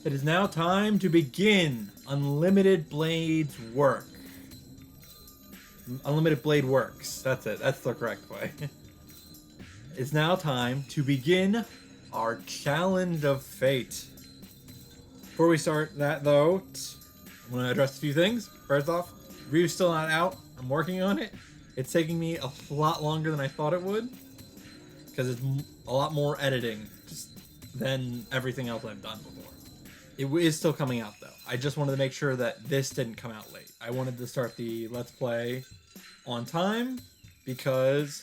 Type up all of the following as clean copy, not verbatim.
It is now time to begin Unlimited Blades work. Unlimited Blade works. That's it. That's the correct way. It's now time to begin our Challenge of Fate. Before we start that, though, I'm going to address a few things. First off, review's still not out. I'm working on it. It's taking me a lot longer than I thought it would, because it's a lot more editing just than everything else I've done before. It is still coming out, though. I just wanted to make sure that this didn't come out late. I wanted to start the Let's Play on time because,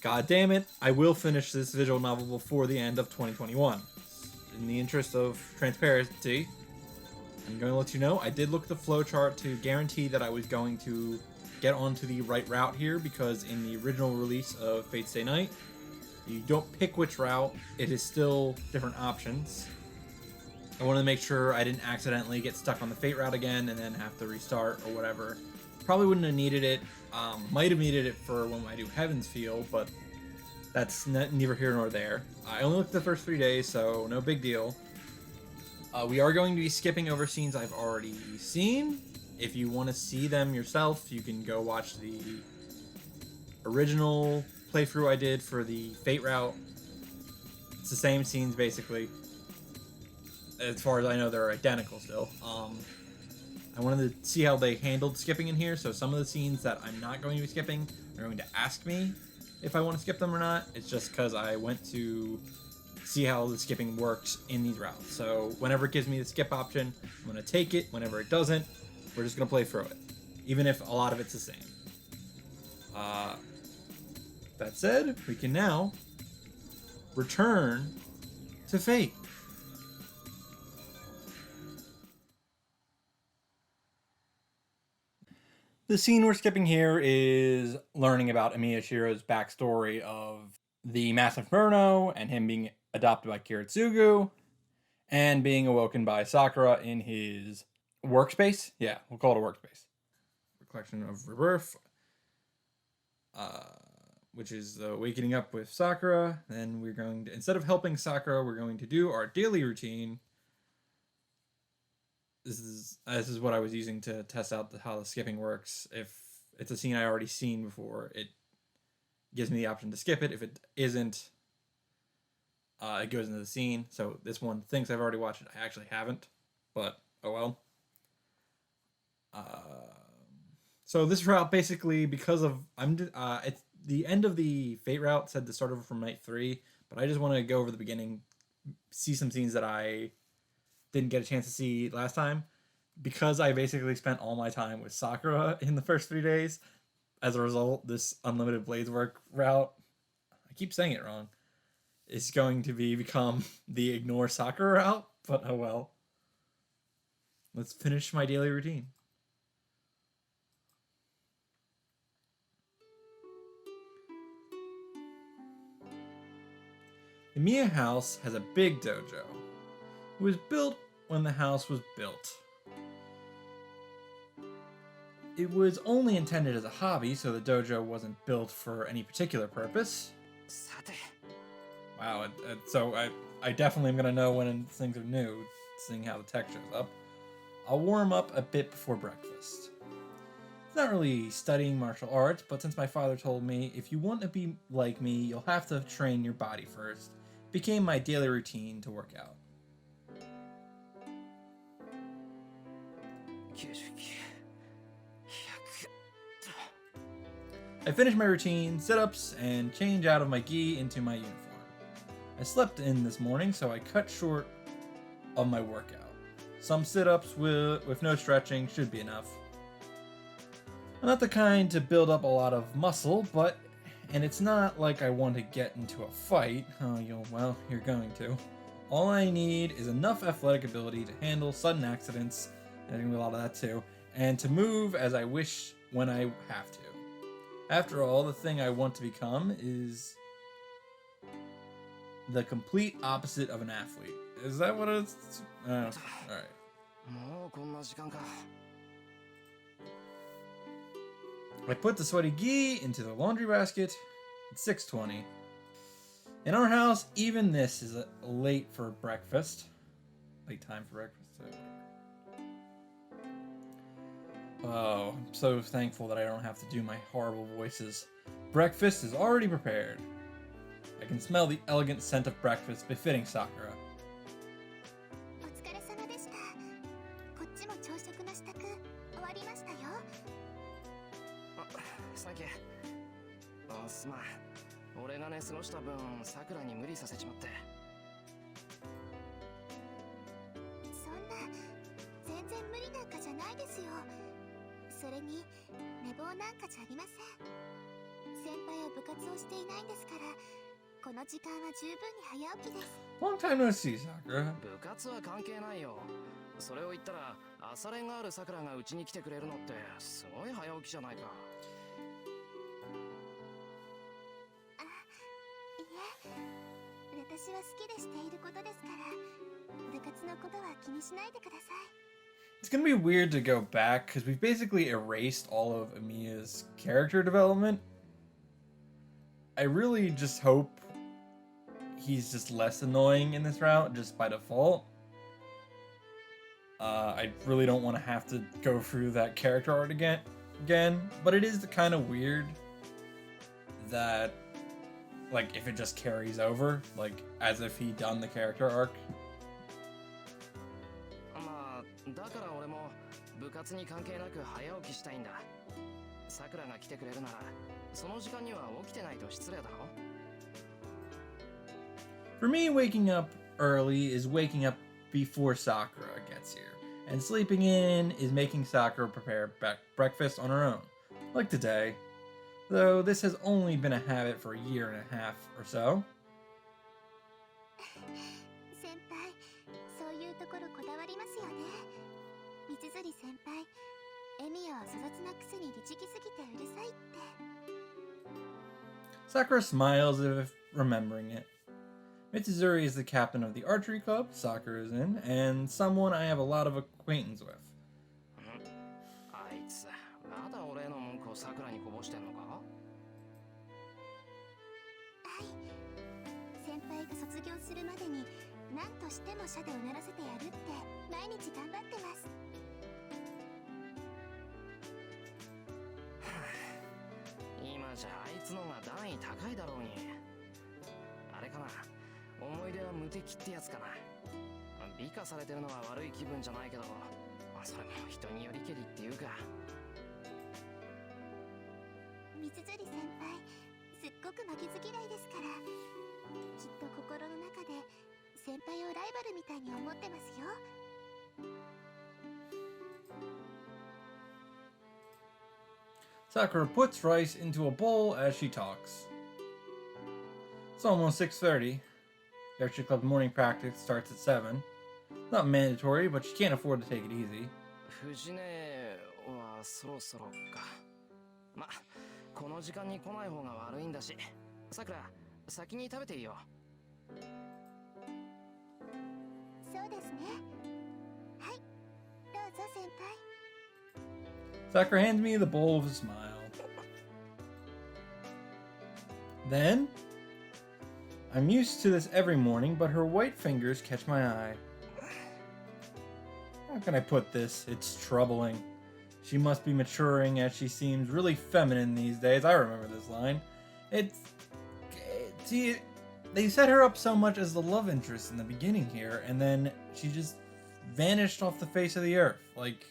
god damn it, I will finish this visual novel before the end of 2021. In the interest of transparency, I'm going to let you know I did look at the flowchart to guarantee that I was going to get onto the right route here, because in the original release of Fate Stay Night, you don't pick which route, it is still different options. I wanted to make sure I didn't accidentally get stuck on the Fate route again and then have to restart or whatever. Probably wouldn't have needed it. Might have needed it for when I do Heaven's Feel, but that's neither here nor there. I only looked at the first 3 days, so no big deal. We are going to be skipping over scenes I've already seen. If you want to see them yourself, you can go watch the original playthrough I did for the Fate route. It's the same scenes, basically. As far as I know, they're identical still. I wanted to see how they handled skipping in here, so some of the scenes that I'm not going to be skipping are going to ask me if I want to skip them or not. It's just because I went to see how the skipping works in these routes. So whenever it gives me the skip option, I'm going to take it. Whenever it doesn't, we're just going to play through it, even if a lot of it's the same. That said, we can now return to Fate. The scene we're skipping here is learning about Miyashiro's backstory of the Massive Inferno and him being adopted by Kiritsugu and being awoken by Sakura in his workspace. Yeah, we'll call it a workspace. Collection of Rebirth, which is the waking up with Sakura. Then we're going to, instead of helping Sakura, we're going to do our daily routine. This is what I was using to test out how the skipping works. If it's a scene I already seen before, it gives me the option to skip it. If it isn't, it goes into the scene. So this one thinks I've already watched it. I actually haven't, but oh well. So this route, basically, because of it's the end of the Fate route said to start over from night 3, but I just want to go over the beginning, see some scenes that I didn't get a chance to see last time, because I basically spent all my time with Sakura in the first 3 days. As a result, this Unlimited Blades work route, I keep saying it wrong, is going to become the ignore Sakura route, but oh well. Let's finish my daily routine. The Mia house has a big dojo. It was built when the house was built. It was only intended as a hobby, so the dojo wasn't built for any particular purpose. Wow, so I definitely am going to know when things are new, seeing how the tech shows up. I'll warm up a bit before breakfast. It's not really studying martial arts, but since my father told me, if you want to be like me, you'll have to train your body first, it became my daily routine to work out. I finished my routine, sit-ups, and change out of my gi into my uniform. I slept in this morning, so I cut short of my workout. Some sit-ups with no stretching should be enough. I'm not the kind to build up a lot of muscle, and it's not like I want to get into a fight. Oh, you're going to. All I need is enough athletic ability to handle sudden accidents, and there's going to be a lot of that too, and to move as I wish when I have to. After all, the thing I want to become is the complete opposite of an athlete. Is that what it's... Alright. I put the sweaty gi into the laundry basket at 6:20. In our house, even this is late for breakfast. late time for breakfast. So oh, I'm so thankful that I don't have to do my horrible voices. Breakfast is already prepared. I can smell the elegant scent of breakfast befitting Sakura. お疲れ様でした。こっちも朝食の支度終わりましたよ。サンキュー。すまん。俺がね過ごした分、さくらに無理させちまって。そんな全然無理なんかじゃないですよ。それに寝坊なんかじゃありません。先輩は部活をしていないんですから、この時間は十分に早起きです。Long time no see, Sakura. 部活は関係ないよ。それを言ったら、朝練があるさくらがうちに来てくれるのってすごい早起きじゃないか。いえ、私は好きでしていることですから、部活のことは気にしないでください。It's gonna be weird to go back because we've basically erased all of Emiya's character development. I really just hope he's just less annoying in this route, just by default. I really don't want to have to go through that character art again, but it is kind of weird that, like, if it just carries over, like, as if he done the character arc. まあ、だから俺も部活に関係なく早起きしたいんだ。さくらが来てくれるなら、その時間には起きてないと失礼だろ。For me, waking up early is waking up before Sakura gets here, and sleeping in is making Sakura prepare breakfast on her own, like today, though this has only been a habit for a year and a half or so. 先輩、そういうところこだわりますよね。道釣先輩、エミヤは粗雑なくせに律儀すぎてうるさいって。Sakura smiles as if remembering it. Mitsuzuri is the captain of the archery club Sakura is in, and someone I have a lot of acquaintance with. あいつ、まだ俺の文句をさくらにこぼしてんのか？はい。先輩が卒業するまでに何としても社でうならせてやるって毎日頑張ってます。今じゃあいつのが段位高いだろうに。あれかな、思い出は無敵ってやつかな。美化されてるのは悪い気分じゃないけど、それも人によりけりっていうか。水釣先輩、すっごく負けず嫌いですから、きっと心の中で先輩をライバルみたいに思ってますよ。Sakura puts rice into a bowl as she talks. It's almost 6:30. The archery club morning practice starts at 7. Not mandatory, but she can't afford to take it easy. 藤根はそろそろか。ま、この時間に来ない方が悪いんだし。さくら、先に食べていいよ。そうですね。はい、どうぞ先輩。Sakura hands me the bowl with a smile. Then, I'm used to this every morning, but her white fingers catch my eye. How can I put this? It's troubling. She must be maturing as she seems really feminine these days. I remember this line. See, they set her up so much as the love interest in the beginning here, and then she just vanished off the face of the earth. Like,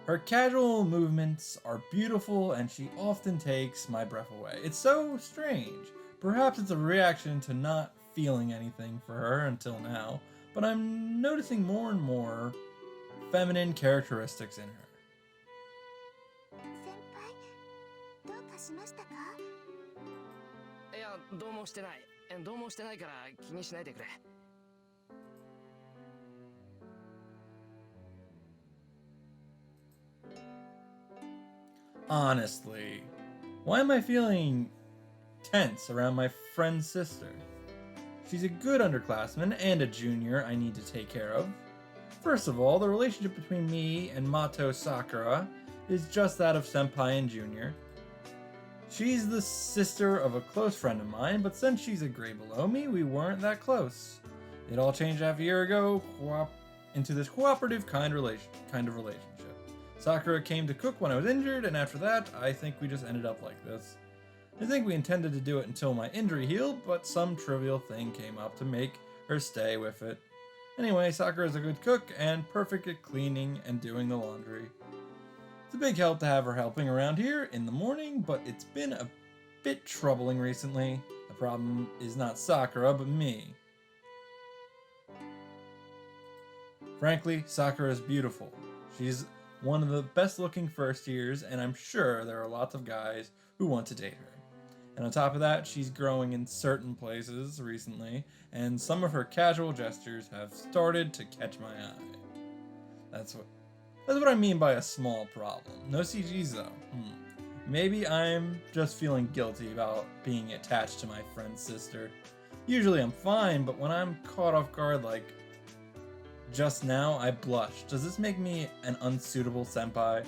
her casual movements are beautiful, and she often takes my breath away. It's so strange. Perhaps it's a reaction to not feeling anything for her until now, but I'm noticing more and more feminine characteristics in her. 先輩、どうかしましたか？いや、どうもしてない。どうもしてないから気にしないでくれ。Honestly, why am I feeling tense around my friend's sister? She's a good underclassman and a junior I need to take care of. First of all, the relationship between me and Mato Sakura is just that of senpai and junior. She's the sister of a close friend of mine, but since she's a grade below me, we weren't that close. It all changed half a year ago into this cooperative kind of relationship. Sakura came to cook when I was injured, and after that, I think we just ended up like this. I think we intended to do it until my injury healed, but some trivial thing came up to make her stay with it. Anyway, Sakura is a good cook and perfect at cleaning and doing the laundry. It's a big help to have her helping around here in the morning, but it's been a bit troubling recently. The problem is not Sakura, but me. Frankly, Sakura is beautiful. She's one of the best looking first years, and I'm sure there are lots of guys who want to date her. And on top of that, she's growing in certain places recently, and some of her casual gestures have started to catch my eye. That's what I mean by a small problem. No CGs though. Maybe I'm just feeling guilty about being attached to my friend's sister. Usually I'm fine, but when I'm caught off guard like just now, I blush. Does this make me an unsuitable senpai?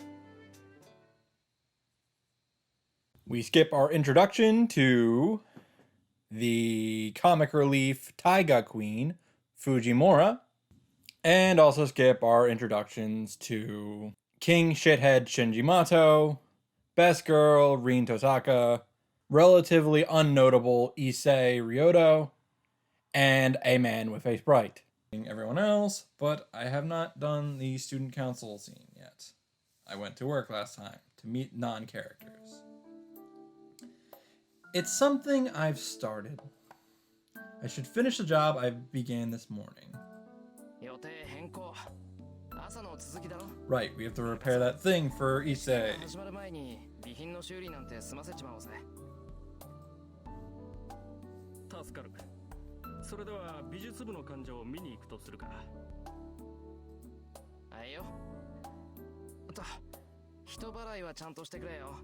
We skip our introduction to the comic relief Taiga Queen, Fujimura, and also skip our introductions to King Shithead Shinjimato, Best Girl Rin Tosaka, relatively unnotable Issei Ryodo, and A Man with a Sprite. Everyone else, but I have not done the student council scene yet. I went to work last time to meet non-characters. It's something I've started. I should finish the job I began this morning. Right, we have to repair that thing for Issei. それでは美術部の患者を見に行くとするか。はいよ。と、人払いはちゃんとしてくれよ。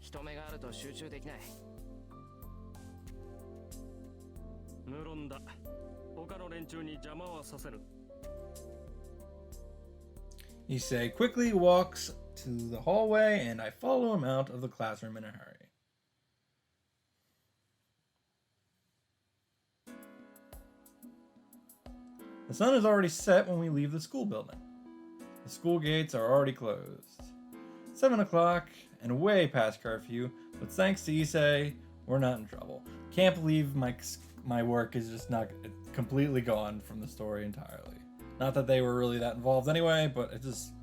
人目があると集中できない。無論だ。他の連中に邪魔はさせぬ。Issei quickly walks to the hallway, and I follow him out of the classroom in a hurry. The sun is already set when we leave the school building. The school gates are already closed. 7 o'clock and way past curfew, but thanks to Issei, we're not in trouble. Can't believe my work is just not completely gone from the story entirely. Not that they were really that involved anyway, but it just...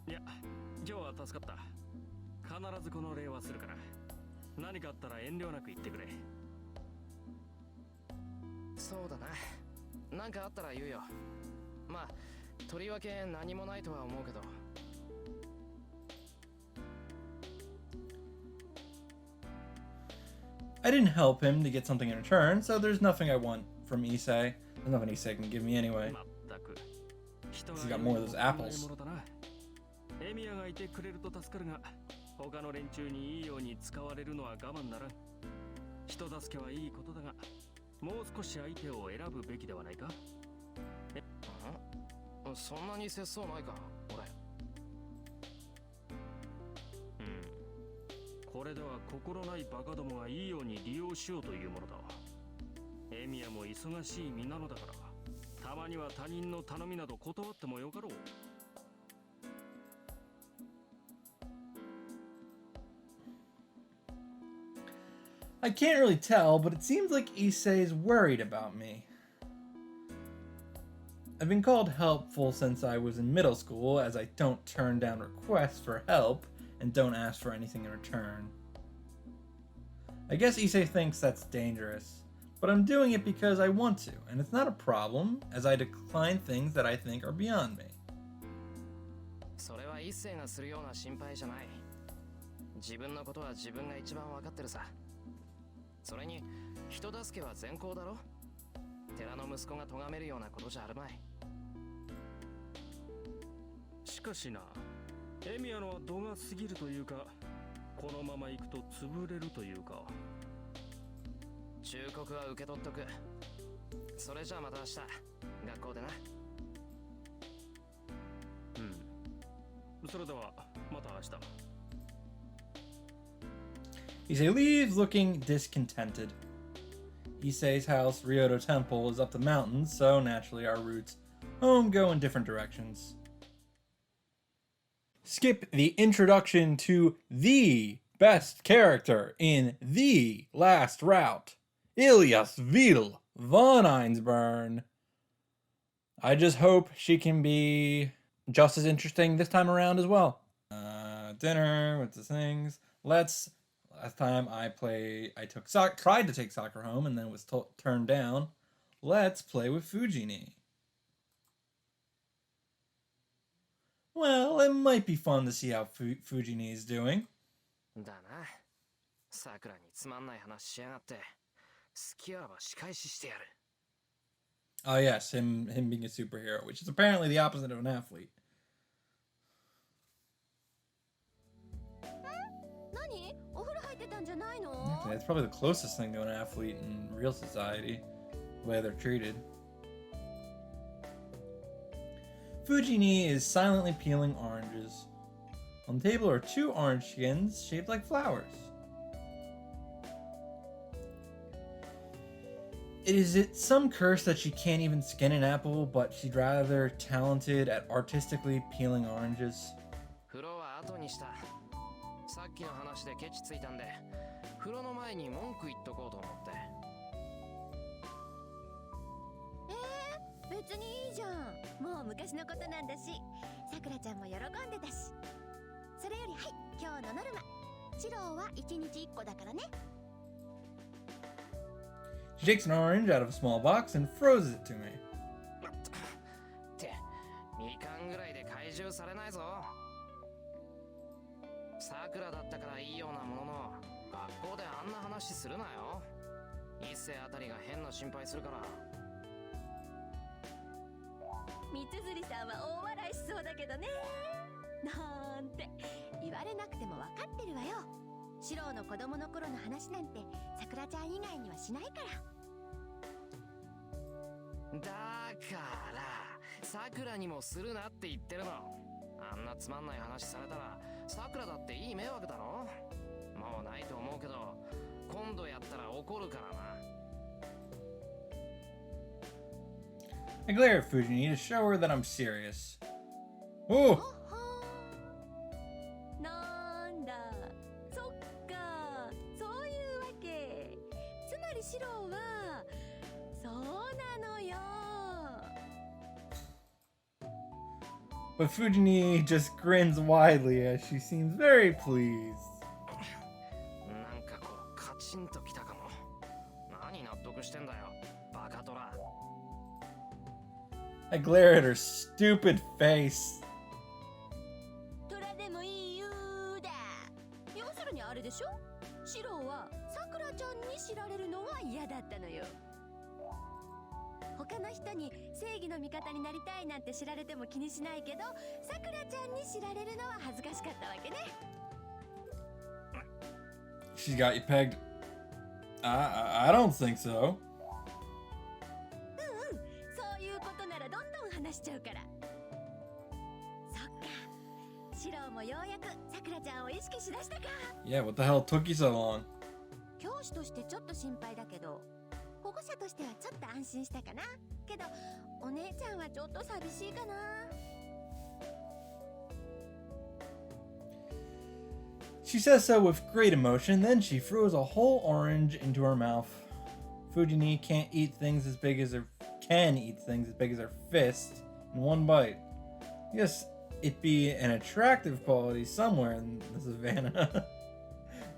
Yeah, 今日は助かった。必ずこの礼はするから。何かあったら遠慮なく言ってくれ。そうだな。なんかあったら言うよ。まあ、とりわけ何もないとは思うけど。I didn't help him to get something in return, so there's nothing I want from Issei. There's nothing Issei can give me anyway. He's got more of those apples. エミヤがいてくれると助かるが、他の連中にいいように使われるのは我慢ならん。人助けはいいことだが、もう少し相手を選ぶべきではないか？そんなに節操ないか、俺。これでは心ないバカどもがいいように利用しようというものだ。エミヤも忙しい身なのだから、たまには他人の頼みなど断ってもよかろう。I can't really tell, but it seems like Issei is worried about me. I've been called helpful since I was in middle school, as I don't turn down requests for help and don't ask for anything in return. I guess Issei thinks that's dangerous, but I'm doing it because I want to, and it's not a problem, as I decline things that I think are beyond me. それは一世がするような心配じゃない。自分のことは自分が一番わかってるさ。それに人助けは善行だろ。寺の息子が咎めるようなことじゃあるまい。しかしな、エミヤのは度が過ぎるというか、このまま行くと潰れるというか。忠告は受け取っとく。それじゃあまた明日学校でな。それではまた明日。Issei leaves looking discontented. Issei's house, Ryoto Temple, is up the mountains, so naturally our routes home go in different directions. Skip the introduction to the best character in the last route, Ilyasville von Einsburn. I just hope she can be just as interesting this time around as well. Dinner with the things. Last time I tried to take Sakura home and then was turned down. Let's play with Fujini. Well, it might be fun to see how Fujini is doing. だな。さくらにつまんない話しやがって。好きあらば仕返ししてやる。 Oh yes, him being a superhero, which is apparently the opposite of an athlete. 何？お風呂入ってたんじゃないの？ Actually, that's probably the closest thing to an athlete in real society, the way they're treated. Fujini is silently peeling oranges. On the table are 2 orange skins shaped like flowers. Is it some curse that she can't even skin an apple, but she's rather talented at artistically peeling oranges? 風呂は後にした。さっきの話でケチついたんで、風呂の前に文句言っとこうと思って。別にいいじゃん。もう昔のことなんだし、さくらちゃんも喜んでたし。それよりはい、今日のノルマ。シローは1日1個だからね。She takes an orange out of a small box and throws it to me. って、みかんぐらいで怪獣されないぞ。さくらだったからいいようなものの、学校であんな話するなよ。一世あたりが変な心配するから。みつづりさんは大笑いしそうだけどね。なんて言われなくても分かってるわよ。シローの子供の頃の話なんてさくらちゃん以外にはしないから。だからさくらにもするなって言ってるの。あんなつまんない話されたらさくらだっていい迷惑だろ。もうないと思うけど今度やったら怒るからな。 I glare at Fujini to show her that I'm serious. Oh! なんだ、そっか、そういうわけ。つまりシローはそうなのよ。 But Fujini just grins widely as she seems very pleased. なんかこうカチンときたかも。何納得してんだよ、バカトラ。 I glare at her stupid face. トラでもいいよーだ。要するにあれでしょ。シローはさくらちゃんに知られるのが嫌だったのよ。他の人に正義の味方になりたいなんて知られても気にしないけど、さくらちゃんに知られるのは恥ずかしかったわけね。 She's got you pegged. I don't think so. そういうことならどんどん話しちゃうから。そっか、シローもようやくさくらちゃんを意識しだしたか。 Yeah, what the hell took you so long? 教師としてちょっと心配だけど、保護者としてはちょっと安心したかな。けどお姉ちゃんはちょっと寂しいかな。 She says so with great emotion, then she throws a whole orange into her mouth. Fujini can eat things as big as her fist in one bite. Yes, it be an attractive quality somewhere in the savannah.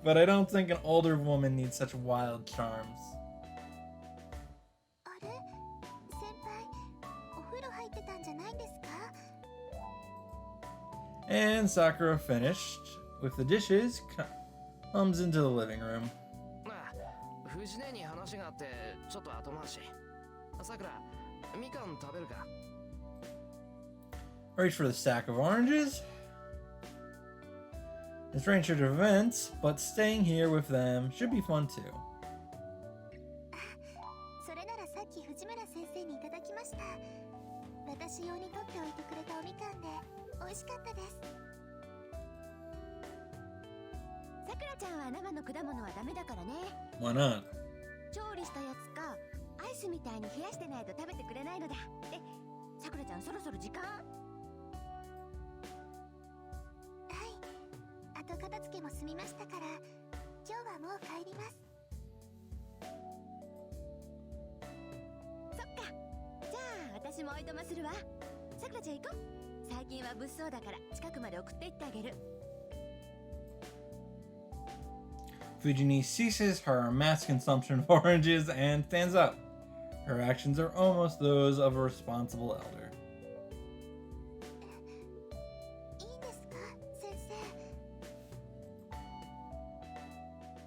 But I don't think an older woman needs such wild charms. あれ、先輩、お風呂入ってたんじゃないんですか？ And Sakura, finished with the dishes, comes into the living room. まあ、藤根に話があってちょっと後回し。さくら、みかん食べるか？ Reach for the stack of oranges. It's strange to events, but staying here with them should be fun too. それならさっき藤村先生にいただきました。私用に取っておいてくれたおみかんで美味しかったです。さくらちゃんは生の果物はダメだからね。 Why not? 調理したやつかアイスみたいに冷やしてないと食べてくれないのだ。で、さくらちゃんそろそろ時間。はい、後片付けも済みましたから今日はもう帰ります。そっか、じゃあ私もおいとまするわ。さくらちゃん行こう。最近は物騒だから近くまで送って行ってあげる。 Fujini ceases her mass consumption of oranges and stands up. Her actions are almost those of a responsible elder. いいんですか、先生。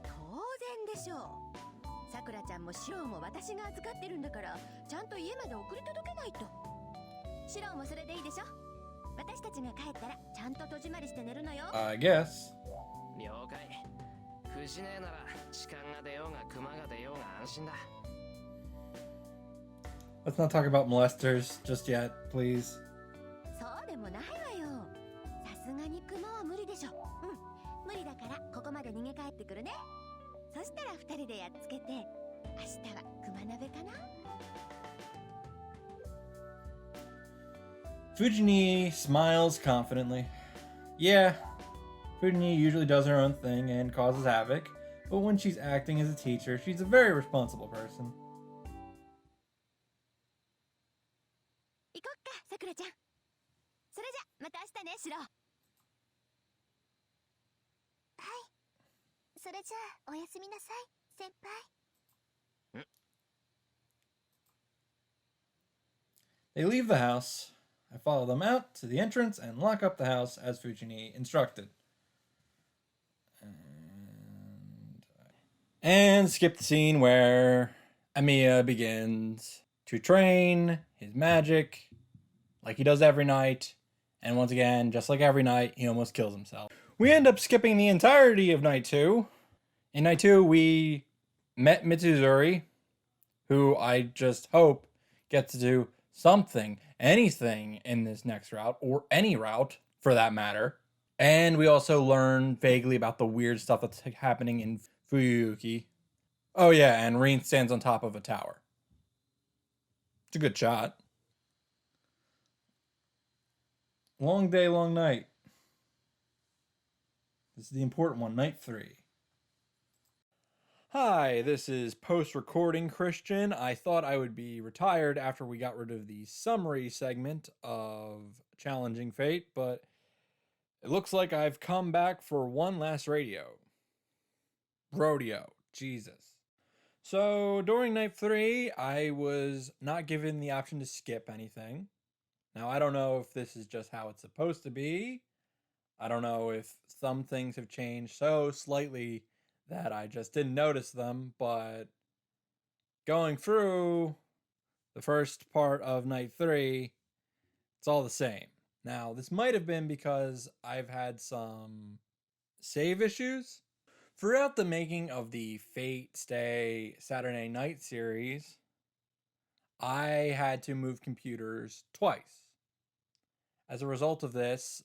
当然でしょう。さくらちゃんもシロウも私が預かってるんだからちゃんと家まで送り届けないと。シロウもそれでいいでしょ。私たちが帰ったらちゃんと戸締まりして寝るのよ。 I guess. 了解。藤姉なら痴漢が出ようが熊が出ようが安心だ。 Let's not talk about molesters just yet, please. そうでもないわよ。さすがにクマは無理でしょ。うん、無理だからここまで逃げ帰ってくるね。そしたら二人でやっつけて明日はクマ鍋かな。 Fujini smiles confidently. Yeah, Fujini usually does her own thing and causes havoc, but when she's acting as a teacher, she's a very responsible person. 行こっか、さくらちゃん。それじゃまた明日ね、シロ。はい、それじゃあおやすみなさい、先輩。 They leave the house. I follow them out to the entrance and lock up the house as Fujini instructed. And skip the scene where Emiya begins to train his magic like he does every night. And once again, just like every night, he almost kills himself. We end up skipping the entirety of night 2. In night 2, we met Mitsuzuri, who I just hope gets to do something, anything in this next route, or any route for that matter. And we also learn vaguely about the weird stuff that's happening in Fuyuki. Oh yeah, and Rin stands on top of a tower. It's a good shot. Long day, long night. This is the important one, night 3. Hi, this is post-recording Christian. I thought I would be retired after we got rid of the summary segment of Challenging Fate, but it looks like I've come back for one last rodeo. Jesus. So during night 3, I was not given the option to skip anything. Now, I don't know if this is just how it's supposed to be. I don't know if some things have changed so slightly that I just didn't notice them, but going through the first part of night 3, it's all the same. Now, this might have been because I've had some save issues. Throughout the making of the Fate Stay Saturday Night series, I had to move computers twice. As a result of this,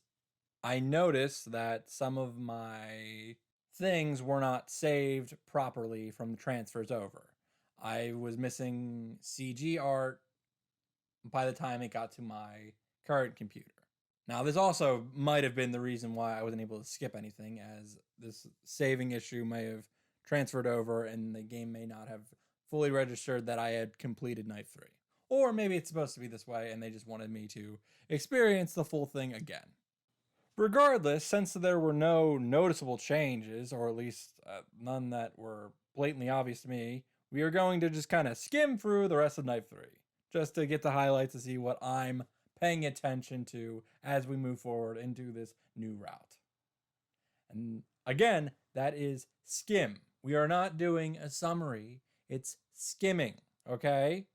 I noticed that some of my things were not saved properly from the transfers over. I was missing CG art by the time it got to my current computer. Now, this also might have been the reason why I wasn't able to skip anything, as this saving issue may have transferred over and the game may not have fully registered that I had completed night 3. Or maybe it's supposed to be this way and they just wanted me to experience the full thing again. Regardless, since there were no noticeable changes, or at least none that were blatantly obvious to me, we are going to just kind of skim through the rest of night 3, just to get the highlights to see what I'm paying attention to as we move forward into this new route. And again, that is skim. We are not doing a summary, it's skimming, okay?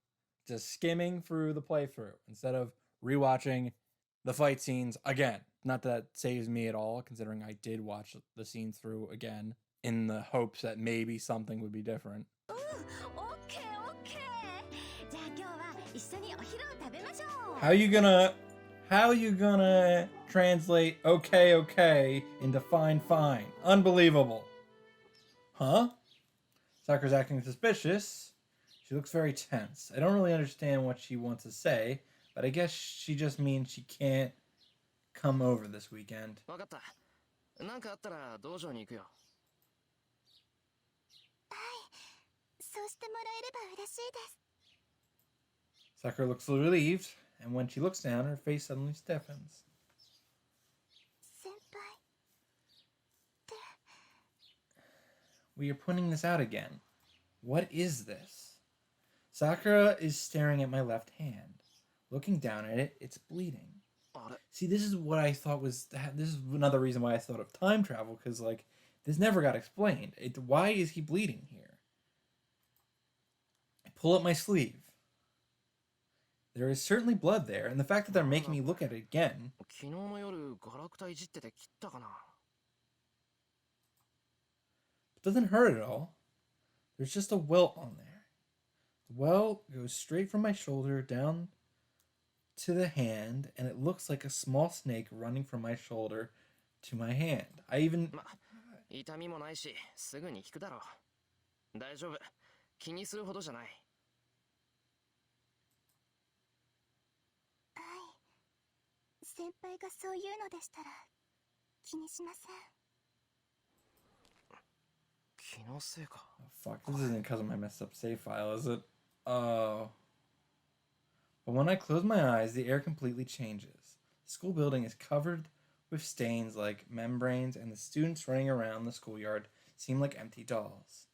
Just skimming through the playthrough instead of rewatching the fight scenes again. Not that saves me at all, considering I did watch the scenes through again in the hopes that maybe something would be different. How you gonna translate okay into fine? Unbelievable. Huh? Sakura's acting suspicious. She looks very tense. I don't really understand what she wants to say, but I guess she just means she can't come over this weekend. わかった。なんかあったら道場に行くよ。そうしてもらえれば嬉しいです。 Sakura looks relieved, and when she looks down, her face suddenly stiffens. 先輩。 We are pointing this out again. What is this? Sakura is staring at my left hand. Looking down at it, it's bleeding. あれ See, this is what I thought was... This is another reason why I thought of time travel, because, like, this never got explained. Why is he bleeding here? I pull up my sleeve. There is certainly blood there, and the fact that they're making me look at it again... 昨日の夜ガラクタいじってて切ったかな。 It doesn't hurt at all. There's just a welt on there. The welt goes straight from my shoulder down to the hand, and it looks like a small snake running from my shoulder to my hand. I even... ま、痛みもないし、すぐに引くだろう。大丈夫。気にするほどじゃない。はい。先輩がそう言うのでしたら気にしません。気のせいか。Oh, fuck, this isn't because of my messed up save file, is it? Oh. But when I close my eyes, the air completely changes. The school building is covered with stains like membranes, and the students running around the schoolyard seem like empty dolls.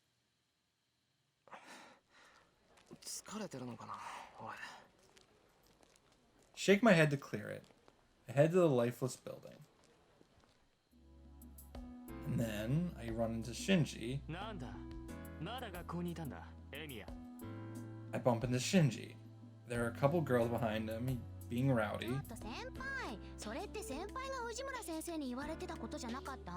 疲れてるのかな、おい。 Shake my head to clear it. I head to the lifeless building. And then I run into Shinji. なんだ、まだ学校にいたんだ、エミヤ。I bump into Shinji. There are a couple girls behind him, being rowdy. ちょっと先輩、それって先輩が藤村先生に言われてたことじゃなかった？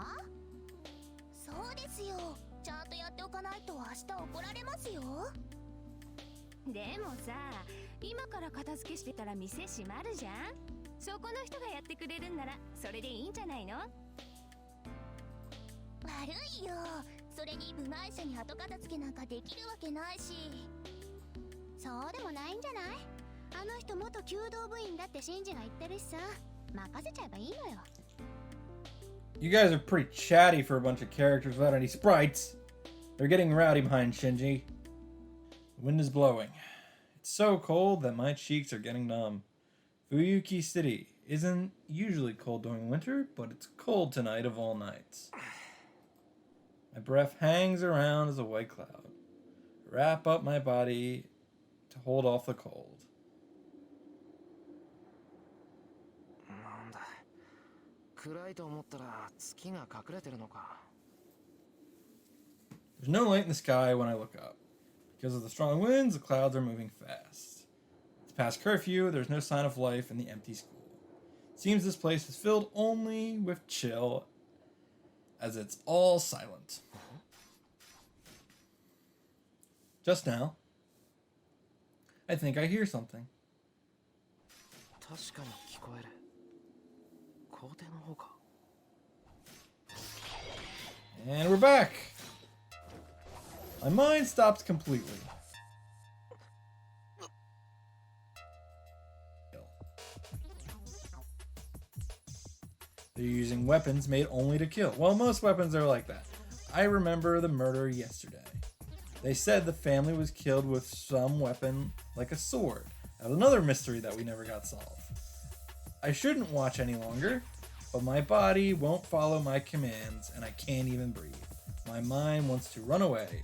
そうですよ。ちゃんとやっておかないと明日怒られますよ。でもさ、今から片付けしてたら店閉まるじゃん。そこの人がやってくれるんならそれでいいんじゃないの？悪いよ。それに部外者に後片付けなんかできるわけないし。そうでもないんじゃない？あの人元弓道部員だってシンジが言ってるしさ。任せちゃえばいいのよ。 You guys are pretty chatty for a bunch of characters without any sprites. They're getting rowdy behind Shinji. The wind is blowing. It's so cold that my cheeks are getting numb. Fuyuki City isn't usually cold during winter, but it's cold tonight of all nights. My breath hangs around as a white cloud. I wrap up my body to hold off the cold. なんだ。暗いと思ったら月が隠れてるのか。 There's no light in the sky when I look up. Because of the strong winds, the clouds are moving fast. It's past curfew, there's no sign of life in the empty school. It seems this place is filled only with chill, as it's all silent. Just now, I think I hear something. 確かに聞こえる。校庭の方か。 And we're back! My mind stops completely. They're using weapons made only to kill. Well, most weapons are like that. I remember the murder yesterday. They said the family was killed with some weapon like a sword. That was another mystery that we never got solved. I shouldn't watch any longer, but my body won't follow my commands and I can't even breathe. My mind wants to run away,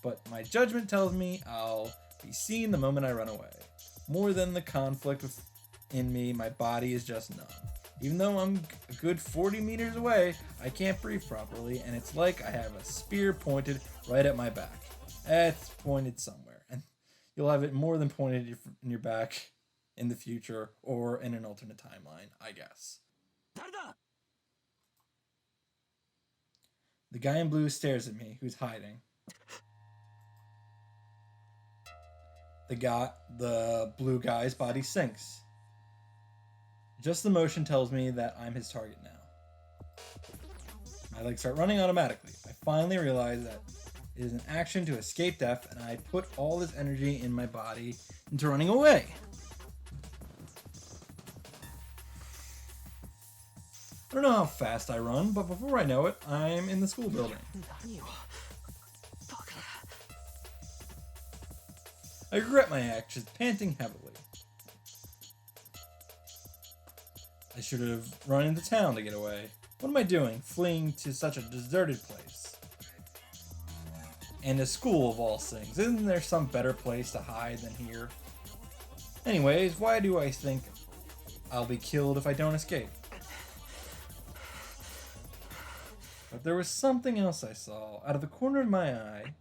but my judgment tells me I'll be seen the moment I run away. More than the conflict in me, my body is just numb. Even though I'm a good 40 meters away, I can't breathe properly, and it's like I have a spear pointed right at my back. It's pointed somewhere, and you'll have it more than pointed in your back in the future or in an alternate timeline, I guess. 誰だ？ The guy in blue stares at me, who's hiding. The blue guy's body sinks. Just the motion tells me that I'm his target now. My legs start running automatically. I finally realize that It is an action to escape death, and I put all this energy in my body into running away. I don't know how fast I run, but before I know it, I'm in the school building. 何をバカな I regret my actions, panting heavily. I should have run into town to get away. What am I doing, fleeing to such a deserted place? And a school of all things. Isn't there some better place to hide than here? Anyways, why do I think I'll be killed if I don't escape? But there was something else I saw. Out of the corner of my eye,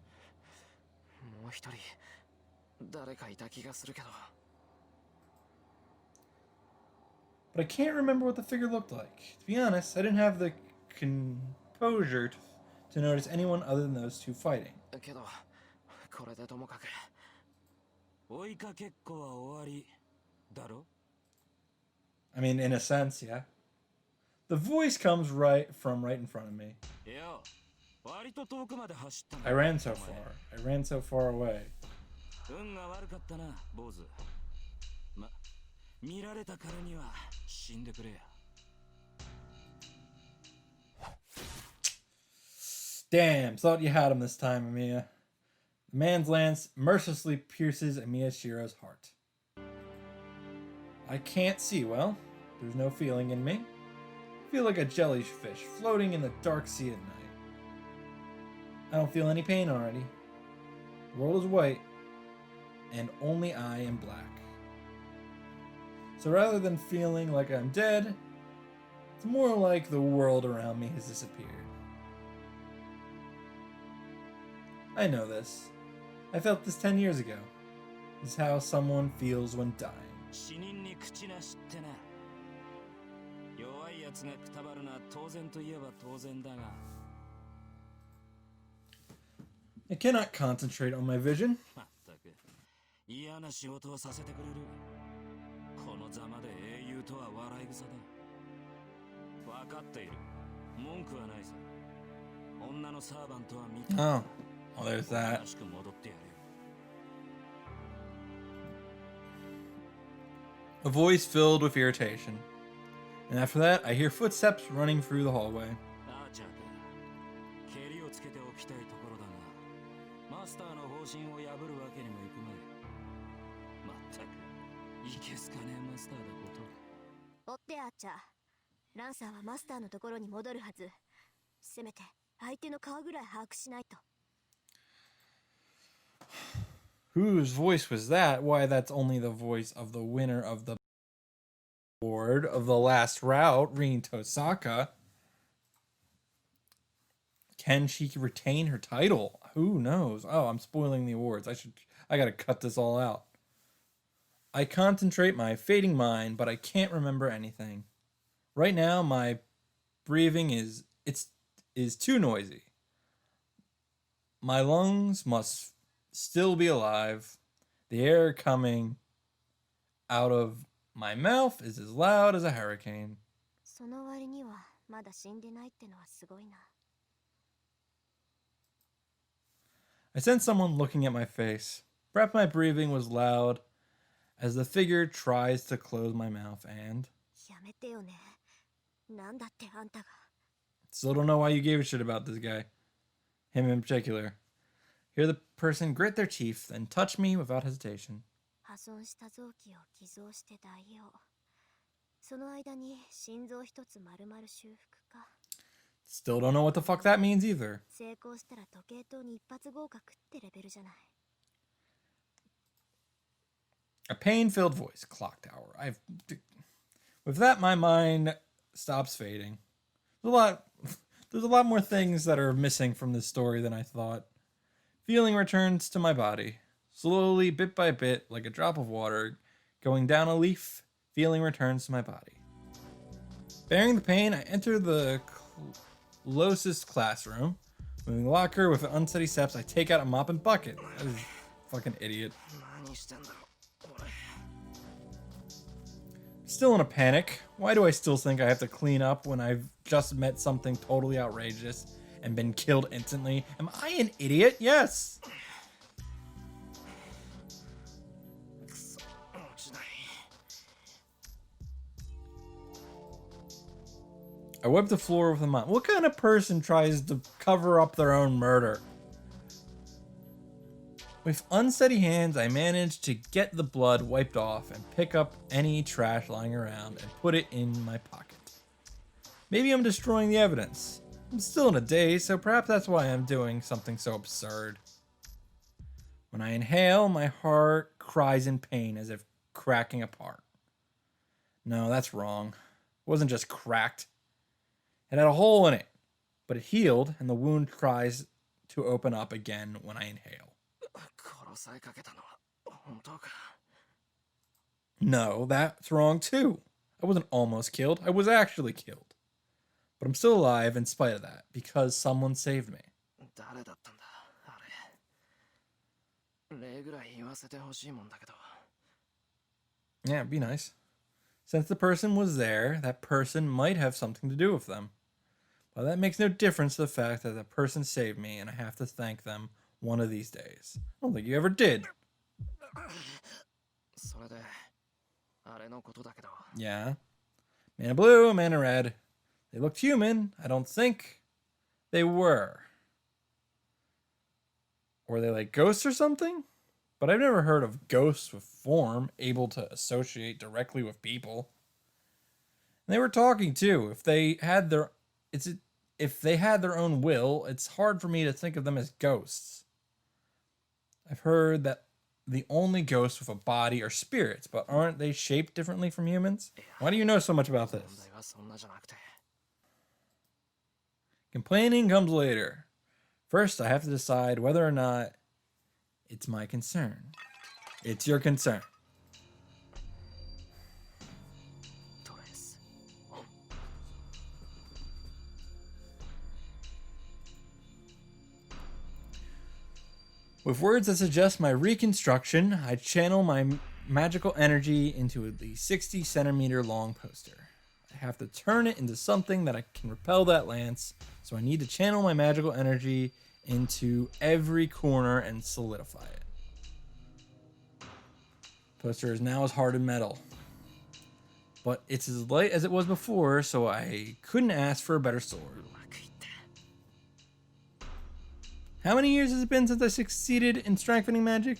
もう一人誰かいた気がするけど but I can't remember what the figure looked like. To be honest, I didn't have the composure to notice anyone other than those two fighting. けどこれでともかく追いかけっこは終わりだろ I mean, in a sense, yeah. The voice comes right in front of me. いや割と遠くまで走ったんだ I ran so far. I ran so far away. 運が悪かったな坊主ま見られたからには死んでくれや Damn, thought you had him this time, Amiya. The man's lance mercilessly pierces Amiya Shiro's heart. I can't see well. There's no feeling in me. I feel like a jellyfish floating in the dark sea at night. I don't feel any pain already. The world is white, and only I am black. So rather than feeling like I'm dead, it's more like the world around me has disappeared. I know this. I felt this 10 years ago. This is how someone feels when dying. 死人に口なしってな弱いやつがくたばるのは当然といえば当然だが I cannot concentrate on my vision. まったく嫌な仕事をさせてくれるこのざまで英雄とは笑い草だ分かっている文句はないさ女のサーバントは見た Oh, well, there's that. らしく戻ってやれよ A voice filled with irritation. And after that, I hear footsteps running through the hallway. アーチャーか蹴りをつけておきたいところだがマスターの方針を破るわけにもいくまいまったくいけすかねえマスターだこと追ってアーチャー。ランサーはマスターのところに戻るはず。せめて相手の顔ぐらい把握しないと。Whose voice was that? Why, that's only the voice of the winner of the award of the last route, Rin Tosaka. Can she retain her title? Who knows? Oh, I'm spoiling the awards. I gotta cut this all out. I concentrate my fading mind, but I can't remember anything. Right now, my breathing is too noisy. My lungs must still be alive. The air coming out of my mouth is as loud as a hurricane. その割にはまだ死んでないってのはすごいな。I sensed someone looking at my face. Perhaps my breathing was loud as the figure tries to close my mouth and... やめてよね。なんだってあんたが。 Still don't know why you gave a shit about this guy. Him in particular. Hear the person grit their teeth, then touch me without hesitation. 破損した臓器を偽造して代用。その間に心臓一つ丸々修復か。 Still don't know what the fuck that means either. 成功したら時計塔に一発合格ってレベルじゃない。 A pain-filled voice. Clock tower. With that, my mind stops fading. There's a lot more things that are missing from this story than I thought. Feeling returns to my body. Slowly, bit by bit, like a drop of water, going down a leaf, feeling returns to my body. Bearing the pain, I enter the closest classroom. Moving the locker with unsteady steps, I take out a mop and bucket. That is fucking idiot. 何してんだろう俺 Still in a panic. Why do I still think I have to clean up when I've just met something totally outrageous and been killed instantly. Am I an idiot? Yes. くそ落ちない。 I wiped the floor with a mop. What kind of person tries to cover up their own murder? With unsteady hands, I managed to get the blood wiped off and pick up any trash lying around and put it in my pocket. Maybe I'm destroying the evidence. I'm still in a daze, so perhaps that's why I'm doing something so absurd. When I inhale, my heart cries in pain as if cracking apart. No, that's wrong. It wasn't just cracked. It had a hole in it, but it healed, and the wound tries to open up again when I inhale. 殺されかけたのは本当か。 No, that's wrong too. I wasn't almost killed. I was actually killed. But I'm still alive in spite of that, because someone saved me. 誰だったんだあれ。礼ぐらい言わせてほしいもんだけど。 Yeah, be nice. Since the person was there, that person might have something to do with them. But that makes no difference to the fact that the person saved me, and I have to thank them one of these days. I don't think you ever did. それであれのことだけど。 Yeah. Man in blue, man in red. They looked human. I don't think they were. Were they like ghosts or something? But I've never heard of ghosts with form able to associate directly with people. And they were talking too. If they had their own will, it's hard for me to think of them as ghosts. I've heard that the only ghosts with a body are spirits, but aren't they shaped differently from humans? Why do you know so much about 問 this? 題はそんなじゃなくて。 Complaining comes later. First, I have to decide whether or not it's my concern. It's your concern. トレース。 With words that suggest my reconstruction, I channel my magical energy into the 60 centimeter long poster. I have to turn it into something that I can repel that lance, so I need to channel my magical energy into every corner and solidify it. Poster is now as hard as metal, but it's as light as it was before, so I couldn't ask for a better sword. うまくいった。 How many years has it been since I succeeded in strengthening magic?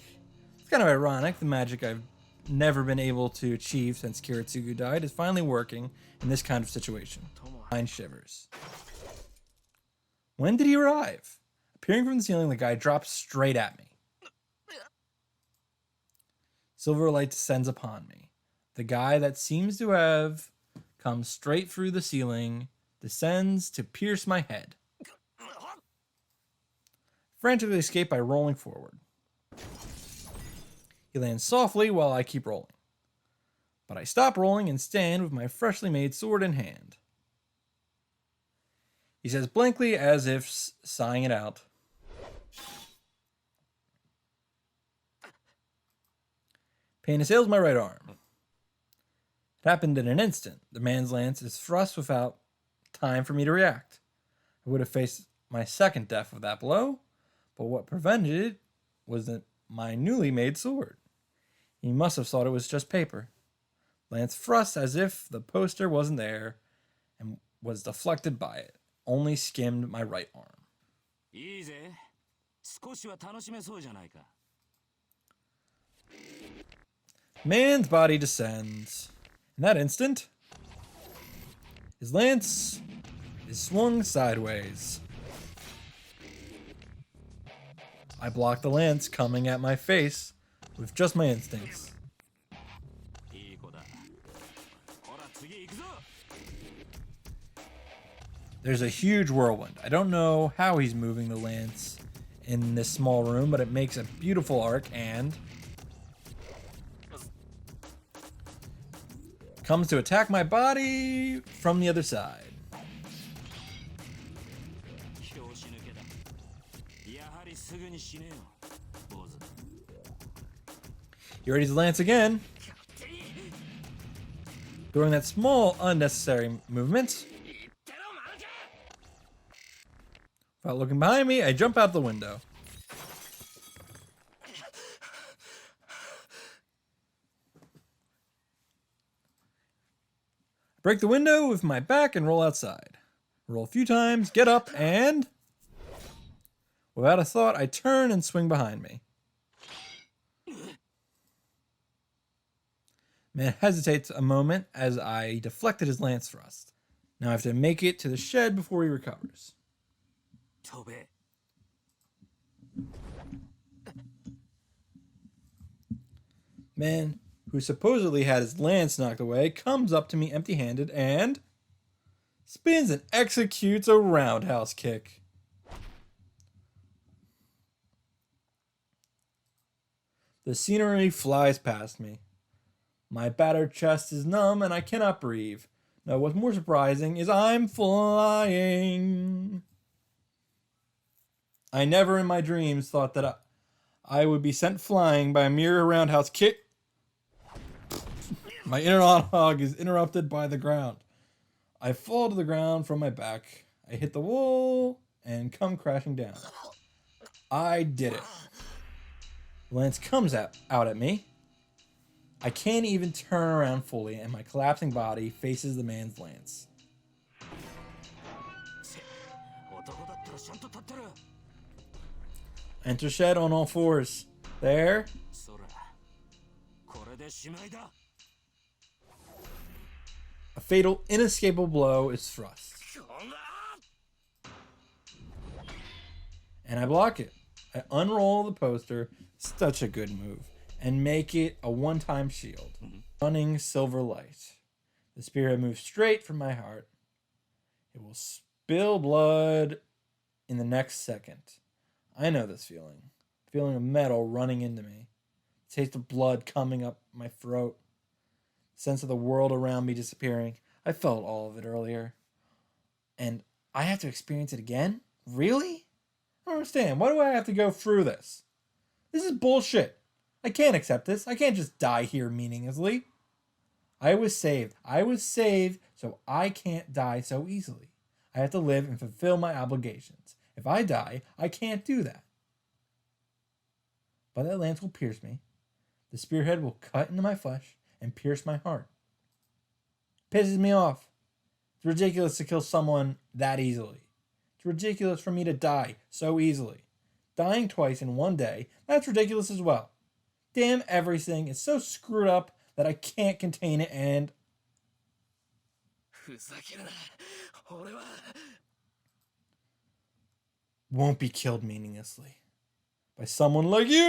It's kind of ironic. The magic I've never been able to achieve since Kiritsugu died is finally working in this kind of situation. Mine shivers. When did he arrive? Appearing from the ceiling, the guy drops straight at me. Silver light descends upon me. The guy that seems to have come straight through the ceiling descends to pierce my head. Frantically escape by rolling forward. He lands softly while I keep rolling. But I stop rolling and stand with my freshly made sword in hand. He says blankly as if sighing it out. Pain assails my right arm. It happened in an instant. The man's lance is thrust without time for me to react. I would have faced my second death with that blow, but what prevented it was my newly made sword. He must have thought it was just paper. Lance thrust as if the poster wasn't there and was deflected by it, only skimmed my right arm. いいぜ。少しは楽しめそうじゃないか。 Man's body descends. In that instant, his lance is swung sideways. I block the lance coming at my face with just my instincts. いい子だ。ほら次行くぞ。 There's a huge whirlwind. I don't know how he's moving the lance in this small room, but it makes a beautiful arc and comes to attack my body from the other side. 拍子抜けだ。やはりすぐに死ねよ。坊主。 He readies the lance again. During that small, unnecessary movement, Without looking behind me, I jump out the window. Break the window with my back and roll outside. Roll a few times, get up, and... without a thought, I turn and swing behind me. Man hesitates a moment as I deflected his lance thrust. Now I have to make it to the shed before he recovers. Man, who supposedly had his lance knocked away, comes up to me empty-handed and spins and executes a roundhouse kick. The scenery flies past me. My battered chest is numb and I cannot breathe. Now, what's more surprising is I'm flying. I never in my dreams thought that I would be sent flying by a mere roundhouse kick. My inner monologue is interrupted by the ground. I fall to the ground from my back. I hit the wall and come crashing down. I did it. Lance comes out at me. I can't even turn around fully, and my collapsing body faces the man's lance. Enter shed on all fours. There. A fatal, inescapable blow is thrust. And I block it. I unroll the poster, such a good move, and make it a one-time shield. Running silver light. The spearhead moves straight from my heart. It will spill blood in the next second. I know this feeling. The feeling of metal running into me. The taste of blood coming up my throat. The sense of the world around me disappearing. I felt all of it earlier. And I have to experience it again? Really? I don't understand. Why do I have to go through this? This is bullshit. I can't accept this. I can't just die here meaninglessly. I was saved. I was saved so I can't die so easily. I have to live and fulfill my obligations. If I die, I can't do that. But that lance will pierce me. The spearhead will cut into my flesh and pierce my heart. Pisses me off. It's ridiculous to kill someone that easily. It's ridiculous for me to die so easily. Dying twice in one day, that's ridiculous as well. Damn everything is so screwed up that I can't contain it and... won't be killed meaninglessly. By someone like you!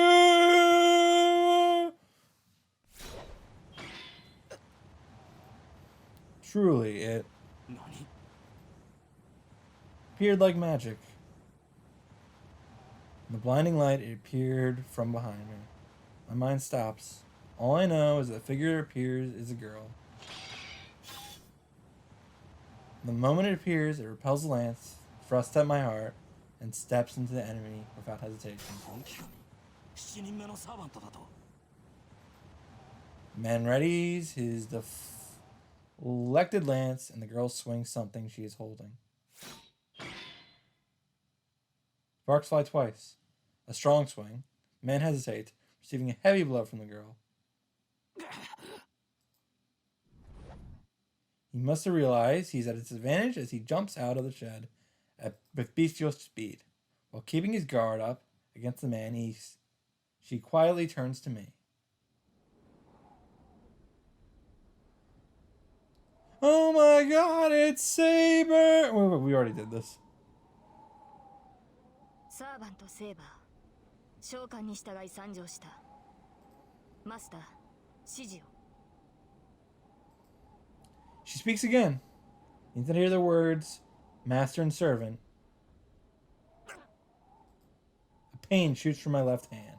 Truly, it appeared like magic. In the blinding light, it appeared from behind me. My mind stops. All I know is that the figure that appears is a girl. The moment it appears, it repels the lance, thrusts at my heart, and steps into the enemy without hesitation. Man readies his deflected lance, and the girl swings something she is holding. Sparks fly twice. A strong swing. Man hesitates, receiving a heavy blow from the girl. He must have realized he's at a disadvantage as he jumps out of the shed with bestial speed. While keeping his guard up against the man, she quietly turns to me. Oh my god, it's Saber! Wait, we already did this. Servant Saber. 召喚に従い参上した。マスター、指示を。She speaks again. You can hear the words, master and servant. A pain shoots from my left hand.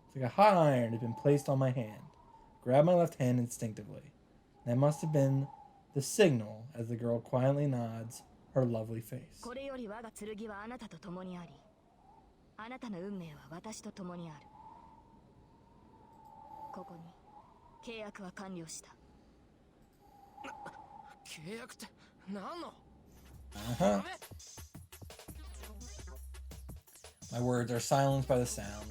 It's like a hot iron has been placed on my hand. I grab my left hand instinctively. That must have been the signal as the girl quietly nods her lovely face. これより我が剣はあなたと共にあり、あなたの運命は私と共にある。ここに契約は完了した。契約って何の？ My words are silenced by the sound.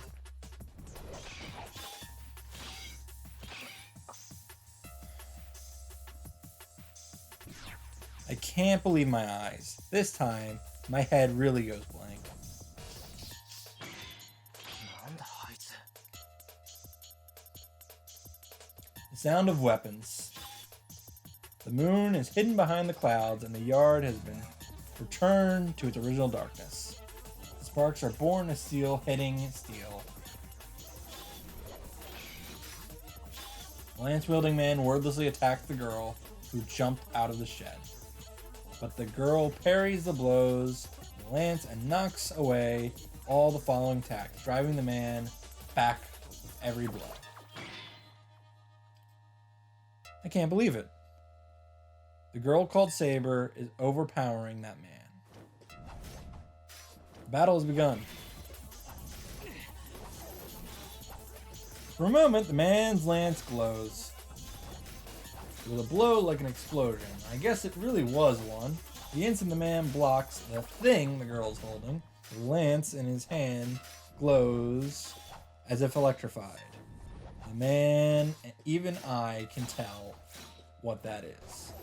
I can't believe my eyes. This time, my head really goes blank. なんだあいつ。 The sound of weapons. The moon is hidden behind the clouds and the yard has been returned to its original darkness. Sparks are born of steel hitting steel. The lance-wielding man wordlessly attacked the girl who jumped out of the shed. But the girl parries the blows of the lance and knocks away all the following attacks, driving the man back with every blow. I can't believe it. The girl called Saber is overpowering that man. The battle has begun. For a moment, the man's lance glows. With a blow like an explosion. I guess it really was one. The instant the man blocks the thing the girl's holding, the lance in his hand glows as if electrified. The man, and even I, can tell what that is.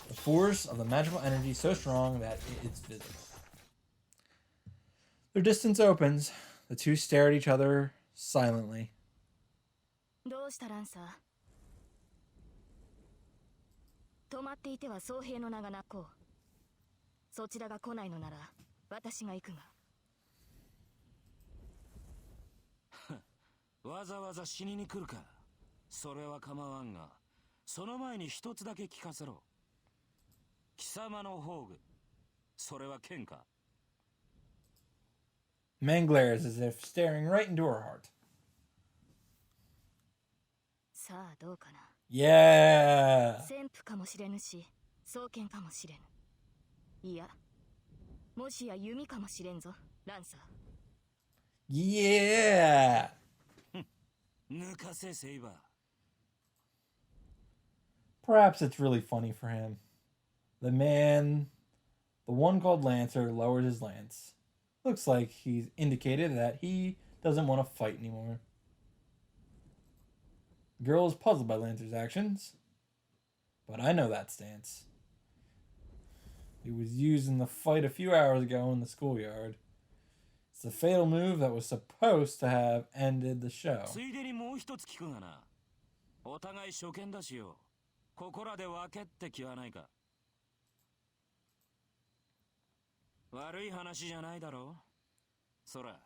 The force of the magical energy is so strong that it's visible. Their distance opens. The two stare at each other silently. どうしたランサー止まっていては僧兵の名が泣こうそちらが来ないのなら私が行くがわざわざ死にに来るかそれは構わんがその前に一つだけ聞かせろ貴様の宝具それは剣か Man glares as if staring right into her heart. さあどうかな Yeah! 旋風かもしれぬし双剣かもしれぬいやもしや弓かもしれんぞランサー Yeah! 抜かせセイバー Perhaps it's really funny for him. The man, the one called Lancer, lowers his lance. Looks like he's indicated that he doesn't want to fight anymore. The girl is puzzled by Lancer's actions, but I know that stance. It was used in the fight a few hours ago in the schoolyard. It's the fatal move that was supposed to have ended the show. ついでにもう一つ聞くがなお互い初見だしよここらで分けって気はないか悪い話じゃないだろそら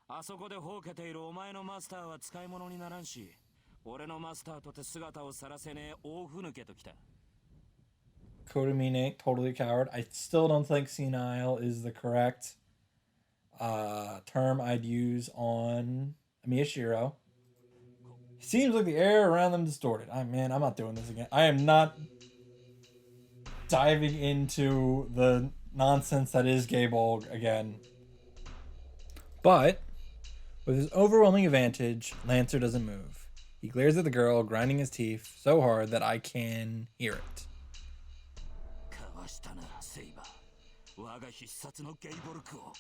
あそこでほうけているお前のマスターは使い物にならんし俺のマスターとて姿を晒せねえ大ふぬけときた Kodamine, totally a coward. I still don't think senile is the correct term I'd use on Miyashiro. Seems like the air around them distorted. I'm not doing this again. I am not diving into the nonsense that is Gaybolg again. But with his overwhelming advantage, Lancer doesn't move. He glares at the girl, grinding his teeth so hard that I can hear it. かわしたなセイバー我が必殺のゲイボルクを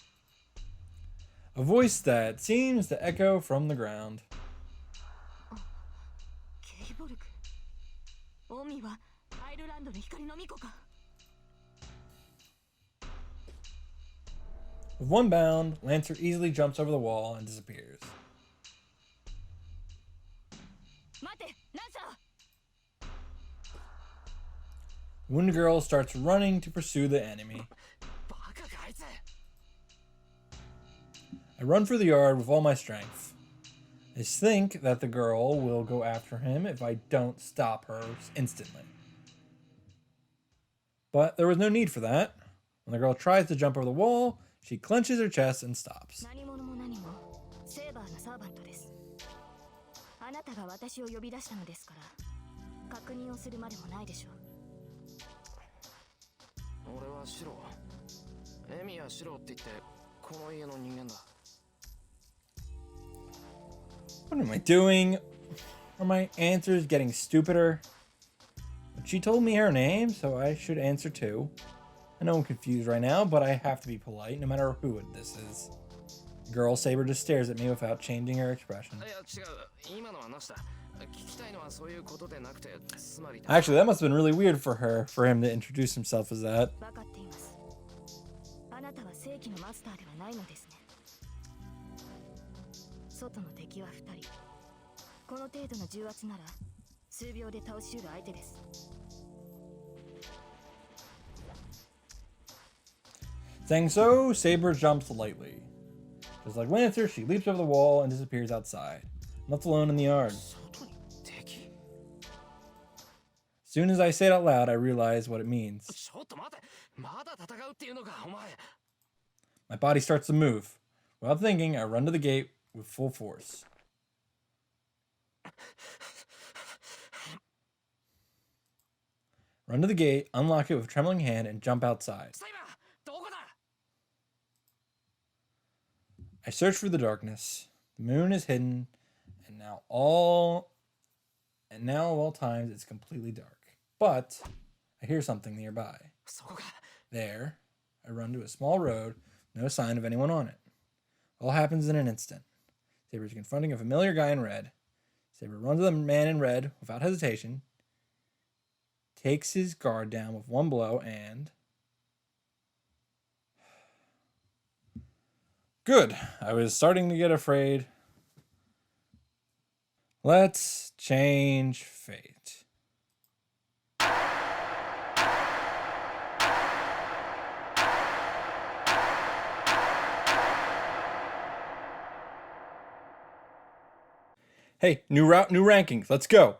A voice that seems to echo from the ground. ケイボルクオミはアイルランドの光の巫女か With one bound, Lancer easily jumps over the wall and disappears. 待てランサー The wounded girl starts running to pursue the enemy. バカかあいつ I run for the yard with all my strength. I think that the girl will go after him if I don't stop her instantly. But there was no need for that. When the girl tries to jump over the wall, she clenches her chest and stops. 何者も何もセーバーのサーバントですあなたが私を呼び出したのですから確認をするまでもないでしょう俺はシロエミやシロって言ってこの家の人間だ What am I doing? Are my answers getting stupider? But she told me her name, so I should answer too. I know I'm confused right now, but I have to be polite no matter who this is. Girl Saber just stares at me without changing her expression. いや違う、今のはなしだ。聞きたいのはそういうことでなくて、つまり Actually, that must have been really weird for him to introduce himself as that. 分かっています。あなたは正規のマスターではないのですね。外の敵は2人。この程度の重圧なら数秒で倒しうる相手です。Saying so, Saber jumps lightly. Just like Lancer, she leaps over the wall and disappears outside, left alone in the yard. 外に敵 As soon as I say it out loud, I realize what it means. ちょっと待て、まだ戦うっていうのか、お前。 My body starts to move. Without thinking, I run to the gate with full force. Run to the gate, unlock it with a trembling hand, and jump outside. サイバー、どこだ I search through the darkness. The moon is hidden, and now of all times it's completely dark. But I hear something nearby. そこか There, I run to a small road, no sign of anyone on it. All happens in an instant. Saber's confronting a familiar guy in red. Saber runs to the man in red without hesitation, takes his guard down with one blow, and... Good. I was starting to get afraid. Let's change fate. Hey, new route, new rankings. Let's go.